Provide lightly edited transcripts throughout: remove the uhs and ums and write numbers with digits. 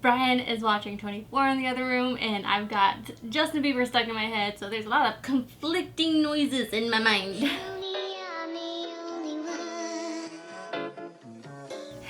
Brian is watching 24 in the other room, and I've got Justin Bieber stuck in my head, so there's a lot of conflicting noises in my mind.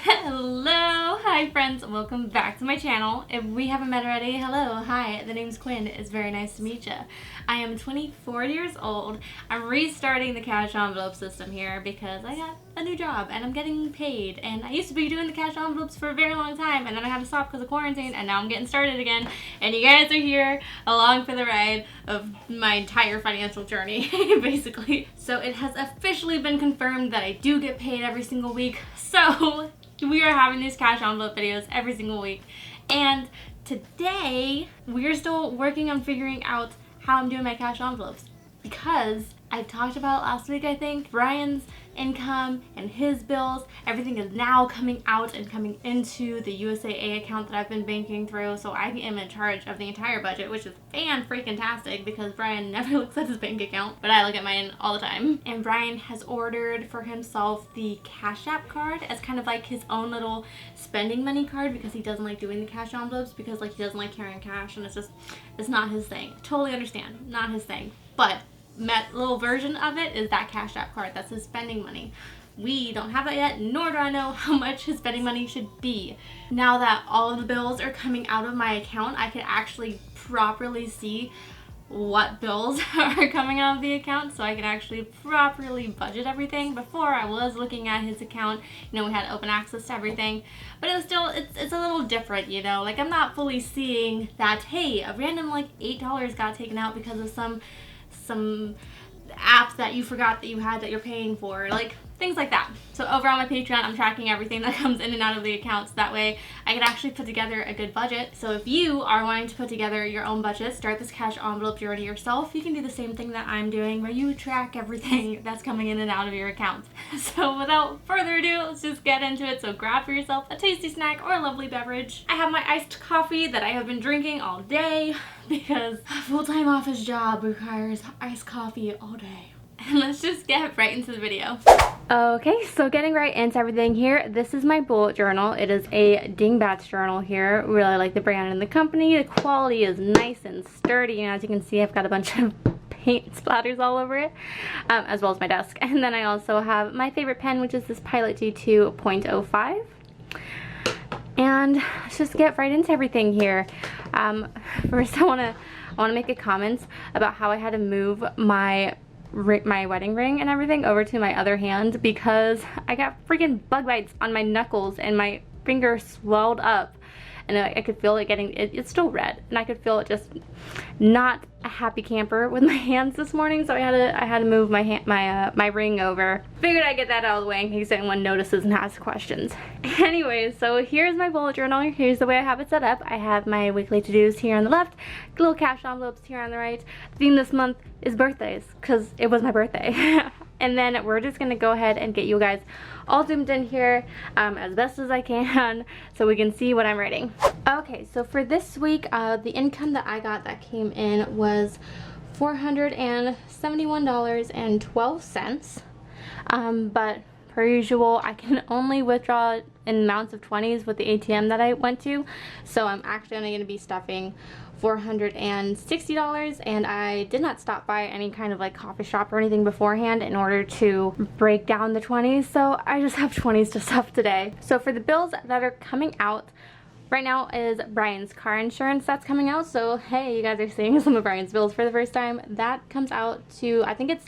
Hello, hi friends, welcome back to my channel. If we haven't met already, hello, hi, the name's Quinn. It's very nice to meet you. I am 24 years old. I'm restarting the cash envelope system here because I got a new job and I'm getting paid. And I used to be doing the cash envelopes for a very long time, and then I had to stop because of quarantine, and now I'm getting started again. And you guys are here along for the ride of my entire financial journey, basically. So it has officially been confirmed that I do get paid every single week. So we are having these cash envelope videos every single week, and today we are still working on figuring out how I'm doing my cash envelopes, because I talked about last week, I think, Brian's income and his bills, everything is now coming out and coming into the USAA account that I've been banking through, so I am in charge of the entire budget, which is fan-freaking-tastic because Brian never looks at his bank account, but I look at mine all the time. And Brian has ordered for himself the Cash App card as kind of like his own little spending money card, because he doesn't like doing the cash envelopes, because like he doesn't like carrying cash, and it's not his thing. Totally understand, not his thing, but that little version of it is that Cash App card. That's his spending money. We don't have that yet, nor do I know how much his spending money should be. Now that all of the bills are coming out of my account, I can actually properly see what bills are coming out of the account, so I can actually properly budget everything. Before, I was looking at his account, you know, we had open access to everything, but it was still, it's a little different, you know, like I'm not fully seeing that, hey, a random like $8 got taken out because of some app that you forgot that you had that you're paying for, like things like that. So over on my Patreon, I'm tracking everything that comes in and out of the accounts. That way I can actually put together a good budget. So if you are wanting to put together your own budget, start this cash envelope journey yourself, you can do the same thing that I'm doing, where you track everything that's coming in and out of your account. So without further ado, let's just get into it. So grab for yourself a tasty snack or a lovely beverage. I have my iced coffee that I have been drinking all day because a full-time office job requires iced coffee all day. And let's just get right into the video. Okay, so getting right into everything here, this is my bullet journal. It is a Dingbats journal here. Really like the brand and the company. The quality is nice and sturdy, and as you can see, I've got a bunch of paint splatters all over it, as well as my desk. And then I also have my favorite pen, which is this Pilot G2 .05. And let's just get right into everything here. First, I want to make a comment about how I had to move my wedding ring and everything over to my other hand because I got freaking bug bites on my knuckles and my finger swelled up, and I could feel it getting, it's still red, and I could feel it just not a happy camper with my hands this morning, so I had to move my ring over. Figured I'd get that out of the way in case anyone notices and asks questions. Anyways, so here's my bullet journal. Here's the way I have it set up. I have my weekly to-dos here on the left, little cash envelopes here on the right. The theme this month is birthdays, because it was my birthday. And then we're just gonna go ahead and get you guys all zoomed in here as best as I can so we can see what I'm writing. Okay, so for this week, the income that I got that came in was $471.12. But per usual, I can only withdraw in amounts of 20s with the ATM that I went to, so I'm actually only going to be stuffing $460, and I did not stop by any kind of like coffee shop or anything beforehand in order to break down the 20s, so I just have 20s to stuff today. So for the bills that are coming out right now is Brian's car insurance that's coming out. So hey, you guys are seeing some of Brian's bills for the first time. That comes out to, I think it's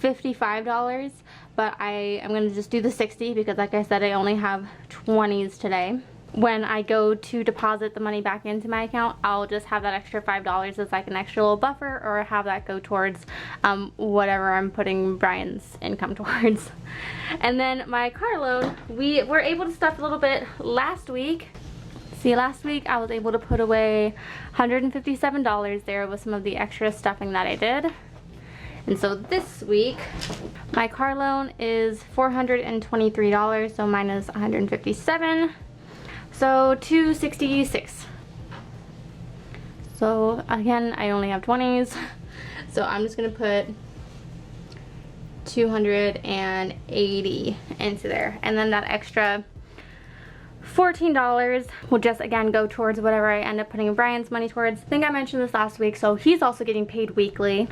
$55, but I am going to just do the 60 because like I said, I only have 20s today. When I go to deposit the money back into my account, I'll just have that extra $5 as like an extra little buffer, or have that go towards whatever I'm putting Brian's income towards. And then my car loan, we were able to stuff a little bit last week. See, last week I was able to put away $157 there with some of the extra stuffing that I did. And so this week, my car loan is $423, so minus $157, so $266. So again, I only have 20s, so I'm just gonna put 280 into there, and then that extra $14 will just again go towards whatever I end up putting Brian's money towards. I think I mentioned this last week, so he's also getting paid weekly.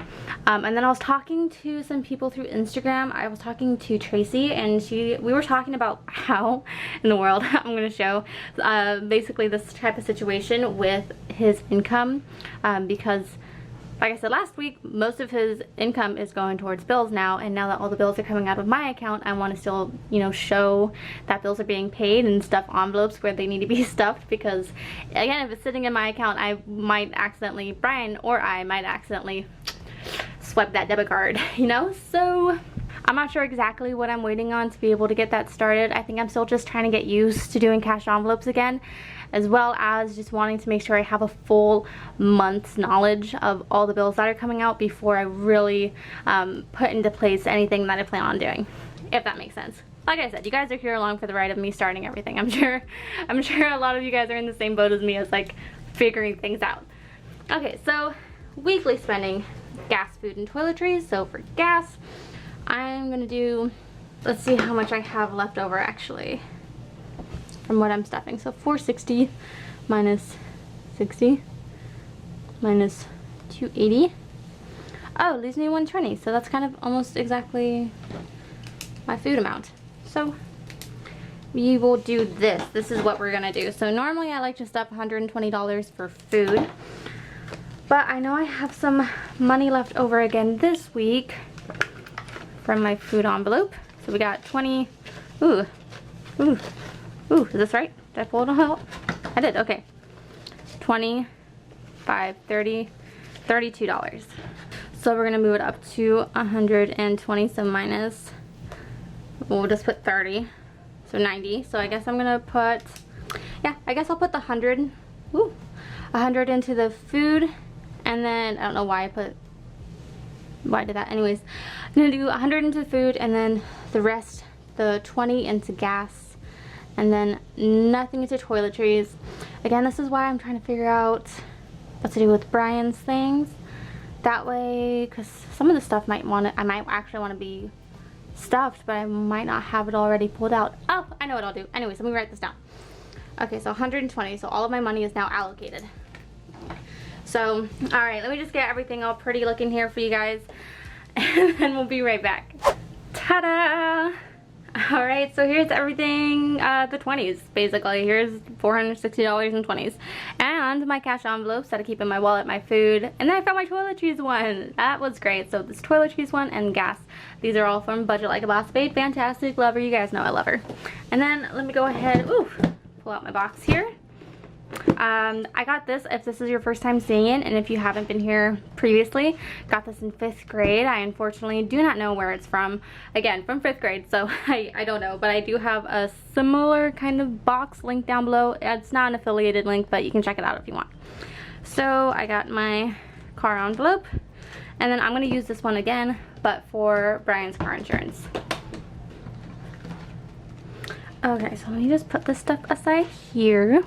And then I was talking to some people through Instagram. I was talking to Tracy, and we were talking about how in the world I'm going to show basically this type of situation with his income, because like I said last week, most of his income is going towards bills now, and now that all the bills are coming out of my account, I want to still, you know, show that bills are being paid and stuff envelopes where they need to be stuffed, because again, if it's sitting in my account, Brian or I might accidentally swipe that debit card, you know? So I'm not sure exactly what I'm waiting on to be able to get that started. I think I'm still just trying to get used to doing cash envelopes again, as well as just wanting to make sure I have a full month's knowledge of all the bills that are coming out before I really put into place anything that I plan on doing, if that makes sense. Like I said, you guys are here along for the ride of me starting everything. I'm sure a lot of you guys are in the same boat as me, as like figuring things out. Okay, so weekly spending, gas, food, and toiletries. So for gas, I'm gonna do, let's see how much I have left over actually from what I'm stuffing. So $460 minus 60 minus 280. Oh, leaves me 120. So that's kind of almost exactly my food amount. So we will do this. This is what we're gonna do. So normally I like to stuff $120 for food, but I know I have some money left over again this week from my food envelope. So we got 20, ooh, is this right? Did I pull it all out? I did, okay. 25, 30, $32. So we're gonna move it up to 120, so minus, we'll just put 30, so 90. So I guess I'm gonna put, yeah, I guess I'll put the 100, 100 into the food, and then, I don't know why I did that. Anyways, I'm gonna do 100 into food, and then the rest, the 20 into gas, and then nothing into toiletries. Again, this is why I'm trying to figure out what to do with Brian's things. That way, because some of the stuff I might actually want to be stuffed, but I might not have it already pulled out. Oh, I know what I'll do. Anyways, let me write this down. Okay, so 120, so all of my money is now allocated. So, alright, let me just get everything all pretty looking here for you guys, and then we'll be right back. Ta-da! Alright, so here's everything, the 20s, basically. Here's $460 in 20s. And my cash envelopes that I keep in my wallet, my food. And then I found my toiletries one. That was great. So this toiletries one and gas. These are all from Budget Like a Boss Babe. Fantastic. Love her. You guys know I love her. And then let me go ahead, pull out my box here. I got this, if this is your first time seeing it, and if you haven't been here previously, got this in 5th grade. I unfortunately do not know where it's from. Again, from 5th grade, so I don't know, but I do have a similar kind of box linked down below. It's not an affiliated link, but you can check it out if you want. So I got my car envelope, and then I'm going to use this one again, but for Brian's car insurance. Okay, so let me just put this stuff aside here.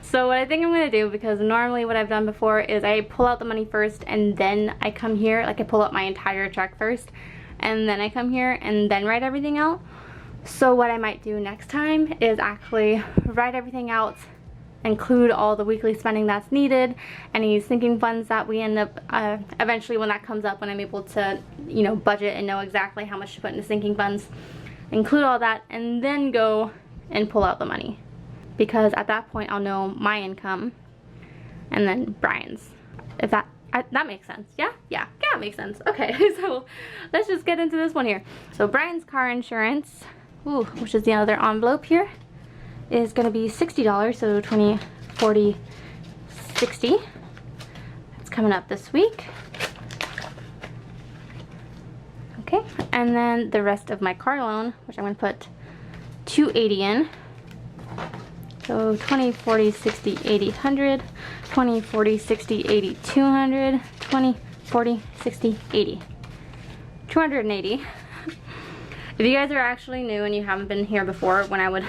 So what I think I'm going to do, because normally what I've done before is I pull out the money first and then I come here, like I pull out my entire check first and then I come here and then write everything out. So what I might do next time is actually write everything out, include all the weekly spending that's needed, any sinking funds that we end up, eventually when that comes up, when I'm able to, you know, budget and know exactly how much to put into sinking funds, include all that and then go and pull out the money. Because at that point I'll know my income and then Brian's. If that makes sense. Yeah, it makes sense. Okay, so let's just get into this one here. So Brian's car insurance, which is the other envelope here, is going to be $60. So 20, 40, 60. It's coming up this week. Okay, and then the rest of my car loan, which I'm going to put $280 in. So 20, 40, 60, 80, 100, 20, 40, 60, 80, 200, 20, 40, 60, 80. 280. If you guys are actually new and you haven't been here before when I would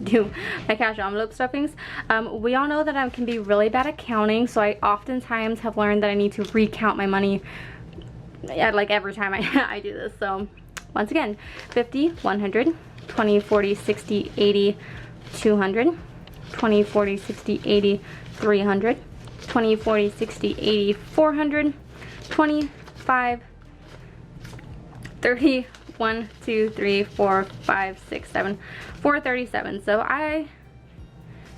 do my cash envelope stuffings, we all know that I can be really bad at counting, so I oftentimes have learned that I need to recount my money like every time I do this. So once again, 50, 100, 20, 40, 60, 80, 200, 20, 40, 60, 80, 300, 20, 40, 60, 80, 400, 25, 30, 1, 2, 3, 4, 5, 6, 7, 437. So I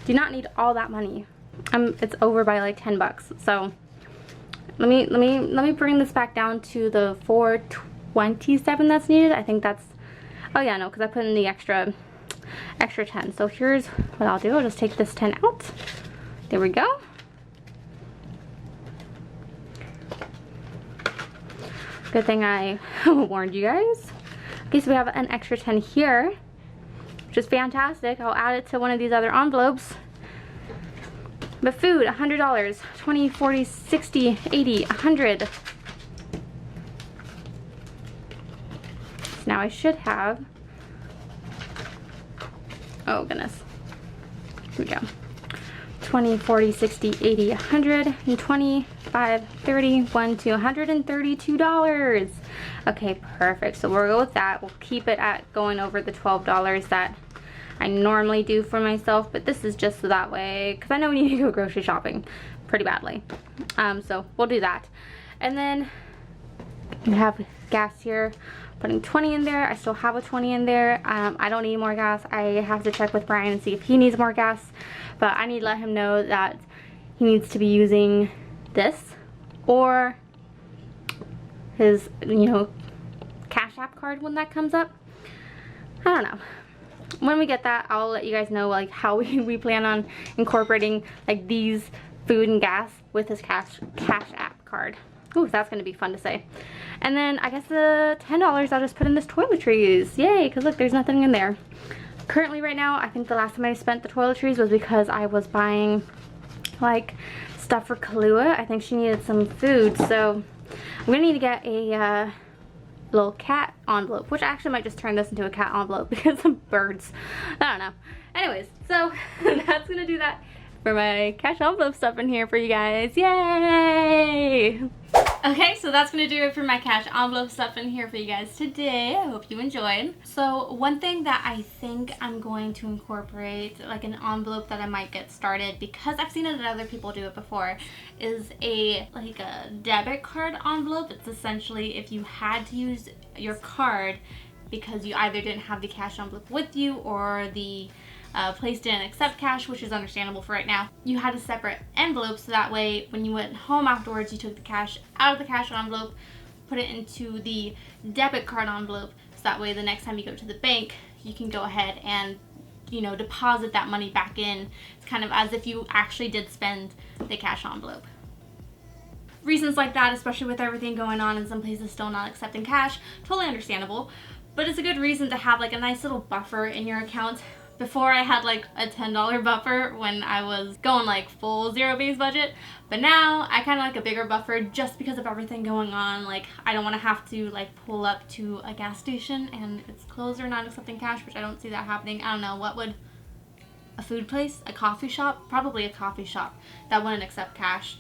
do not need all that money. It's over by like 10 bucks. So let me bring this back down to the 427 that's needed. I think that's, oh yeah, no, because I put in the extra 10. So here's what I'll do. I'll just take this 10 out. There we go. Good thing I warned you guys. Okay, so we have an extra 10 here, which is fantastic. I'll add it to one of these other envelopes. But food, $100, 20, 40, 60, 80, 100. So now I should have, oh goodness, here we go. 20, 40, 60, 80, 100, and 25, 30, 1 to $132. Okay, perfect. So we'll go with that. We'll keep it at going over the $12 that I normally do for myself, but this is just so that way, because I know we need to go grocery shopping pretty badly. So we'll do that. And then we have gas here, putting 20 in there. I still have a 20 in there. I don't need more gas. I have to check with Brian and see if he needs more gas, but I need to let him know that he needs to be using this or his, you know, Cash App card when that comes up. I don't know. When we get that, I'll let you guys know like how we plan on incorporating like these food and gas with his Cash App card. Ooh, that's gonna be fun to say. And then I guess the $10 I'll just put in this toiletries. Yay, because look, there's nothing in there. Currently right now, I think the last time I spent the toiletries was because I was buying like stuff for Kahlua. I think she needed some food, so I'm gonna need to get a little cat envelope, which I actually might just turn this into a cat envelope because of birds. I don't know. Anyways, so that's gonna do that for my cash envelope stuff in here for you guys. Yay! Okay, so that's gonna do it for my cash envelope stuff in here for you guys today. I hope you enjoyed. So one thing that I think I'm going to incorporate, like an envelope that I might get started, because I've seen it that other people do it before, is a debit card envelope. It's essentially if you had to use your card because you either didn't have the cash envelope with you or the place didn't accept cash, which is understandable for right now. You had a separate envelope, so that way when you went home afterwards, you took the cash out of the cash envelope, put it into the debit card envelope, so that way the next time you go to the bank, you can go ahead and, you know, deposit that money back in. It's kind of as if you actually did spend the cash envelope. Reasons like that, especially with everything going on and some places still not accepting cash, totally understandable, but it's a good reason to have like a nice little buffer in your account. Before I had like a $10 buffer when I was going like full zero-based budget, but now I kind of like a bigger buffer just because of everything going on. Like I don't want to have to like pull up to a gas station and it's closed or not accepting cash, which I don't see that happening. I don't know, what would, a food place, a coffee shop, probably a coffee shop that wouldn't accept cash,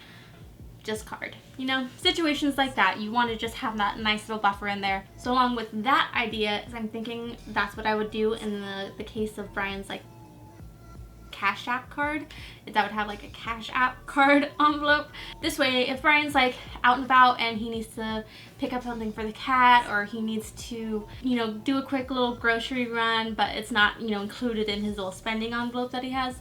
just card. You know, situations like that, you want to just have that nice little buffer in there. So along with that idea, I'm thinking that's what I would do in the case of Brian's like Cash App card, is I would have like a Cash App card envelope. This way, if Brian's like out and about and he needs to pick up something for the cat, or he needs to, you know, do a quick little grocery run, but it's not, you know, included in his little spending envelope that he has,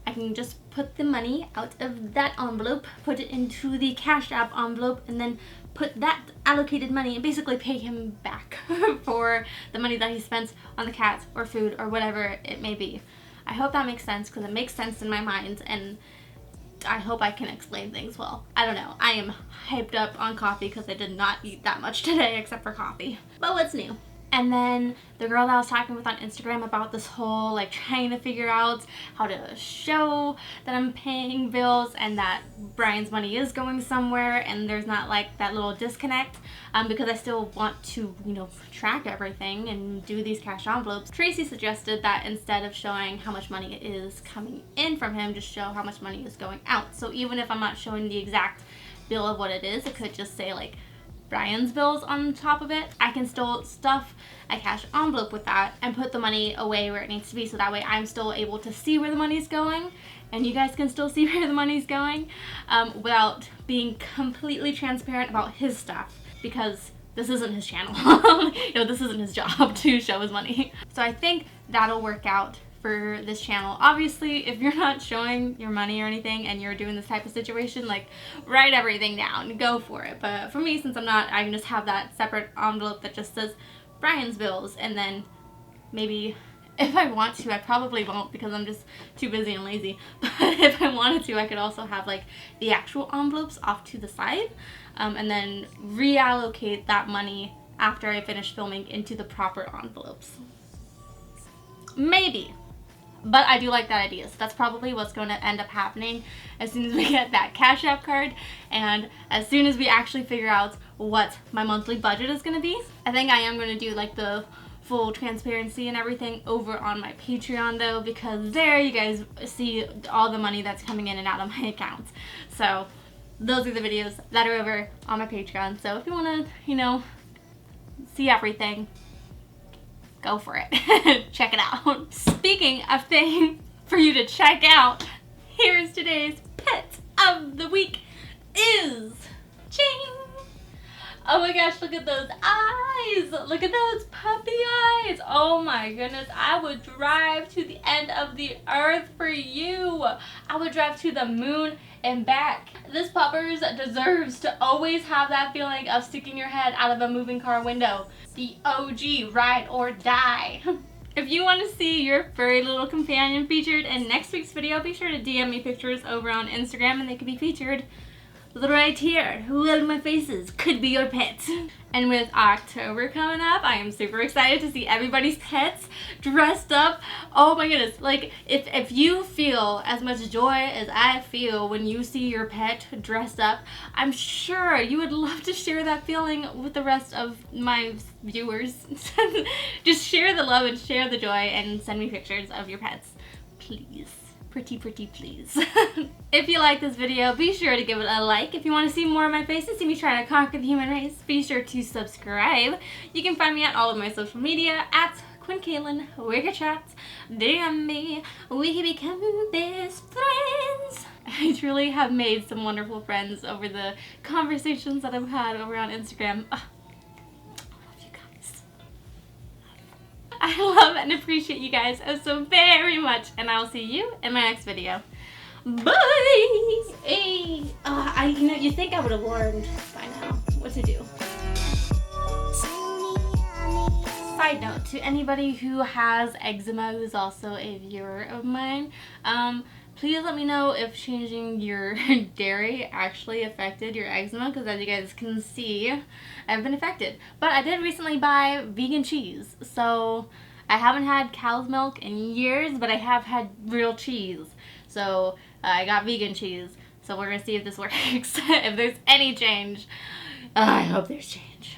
I can just put the money out of that envelope, put it into the Cash App envelope, and then put that allocated money and basically pay him back for the money that he spent on the cats or food or whatever it may be. I hope that makes sense, because it makes sense in my mind, and I hope I can explain things well. I don't know. I am hyped up on coffee because I did not eat that much today except for coffee. But what's new? And then the girl that I was talking with on Instagram about this whole like trying to figure out how to show that I'm paying bills and that Brian's money is going somewhere and there's not like that little disconnect, because I still want to, you know, track everything and do these cash envelopes. Tracy suggested that instead of showing how much money is coming in from him, just show how much money is going out. So even if I'm not showing the exact bill of what it is, it could just say like Brian's bills on top of it, I can still stuff a cash envelope with that and put the money away where it needs to be, so that way I'm still able to see where the money's going and you guys can still see where the money's going without being completely transparent about his stuff, because this isn't his channel. You know, this isn't his job to show his money. So I think that'll work out for this channel. Obviously, if you're not showing your money or anything and you're doing this type of situation, like, write everything down, go for it. But for me, since I'm not, I can just have that separate envelope that just says Brian's bills, and then maybe if I want to, I probably won't because I'm just too busy and lazy, but if I wanted to, I could also have like the actual envelopes off to the side, and then reallocate that money after I finish filming into the proper envelopes. Maybe. But I do like that idea, so that's probably what's going to end up happening as soon as we get that Cash App card and as soon as we actually figure out what my monthly budget is going to be. I think I am going to do like the full transparency and everything over on my Patreon though, because there you guys see all the money that's coming in and out of my accounts. So those are the videos that are over on my Patreon. So if you want to, you know, see everything, go for it. Check it out. Speaking of things for you to check out, here's today's pet of the week is Ching. Oh my gosh, look at those eyes. Look at those puppy eyes. Oh my goodness, I would drive to the end of the earth for you. I would drive to the moon and back. This puppers deserves to always have that feeling of sticking your head out of a moving car window. The OG ride or die. If you want to see your furry little companion featured in next week's video, be sure to DM me pictures over on Instagram and they could be featured right here. Who of my faces could be your pet? And with October coming up, I am super excited to see everybody's pets dressed up. Oh my goodness, like if you feel as much joy as I feel when you see your pet dressed up, I'm sure you would love to share that feeling with the rest of my viewers. Just share the love and share the joy and send me pictures of your pets, please. Pretty please. If you like this video, be sure to give it a like. If you want to see more of my faces, see me trying to conquer the human race, be sure to subscribe. You can find me at all of my social media at QuinnKaylin, Wicker Chats, DM me, we can become best friends. I truly have made some wonderful friends over the conversations that I've had over on Instagram. I love and appreciate you guys so very much, and I'll see you in my next video. Bye! Hey, you know, you think I would have learned by now what to do. Side note, to anybody who has eczema who's also a viewer of mine, please let me know if changing your dairy actually affected your eczema, because as you guys can see, I've been affected. But I did recently buy vegan cheese, so I haven't had cow's milk in years, but I have had real cheese. So I got vegan cheese, so we're gonna see if this works. If there's any change. I hope there's change.